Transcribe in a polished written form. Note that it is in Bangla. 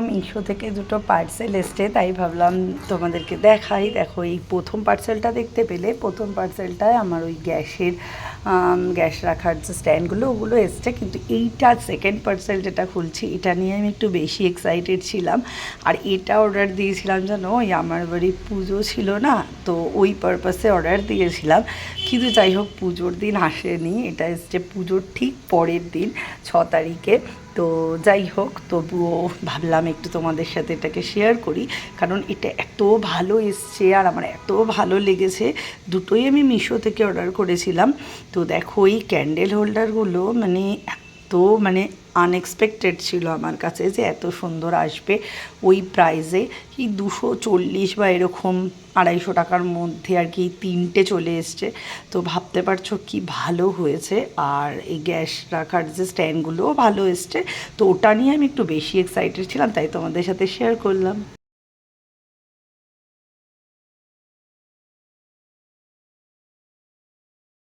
মিশো থেকে দুটো পার্সেল এসছে, তাই ভাবলাম তোমাদেরকে দেখাই। দেখো, এই প্রথম পার্সেলটা দেখতে পেলে, প্রথম পার্সেলটায় আমার ওই গ্যাস রাখার যে স্ট্যান্ডগুলো ওগুলো এসছে, কিন্তু এইটা সেকেন্ড পার্সেল যেটা খুলছি এটা নিয়ে আমি একটু বেশি এক্সাইটেড ছিলাম। আর এটা অর্ডার দিয়েছিলাম জানো, ওই আমার বাড়ি পুজো ছিল না, তো ওই পারপাসে অর্ডার দিয়েছিলাম। কিন্তু যাই হোক, পুজোর দিন আসেনি, এটা এসছে পুজোর ঠিক পরের দিন 6 তারিখে। তো যাই হোক, তবুও ভাবলাম একটু তোমাদের সাথে এটাকে শেয়ার করি, কারণ এটা এত ভালো এসছে আর আমার এত ভালো লেগেছে। দুটোই আমি মিশো থেকে অর্ডার করেছিলাম। তো দেখো, এই ক্যান্ডেল হোল্ডারগুলো মানে এত আনএক্সপেক্টেড ছিল আমার কাছে যে এত সুন্দর আসবে ওই প্রাইসে। কি 240 বা এরকম 250 টাকার মধ্যে আর কি তিনটে চলে এসছে। তো ভাবতে পারছো কি ভালো হয়েছে। আর এই গ্যাস রাখার যে স্ট্যান্ডগুলোও ভালো এসছে। তো ওটা নিয়ে আমি একটু বেশি এক্সাইটেড ছিলাম, তাই তোমাদের সাথে শেয়ার করলাম।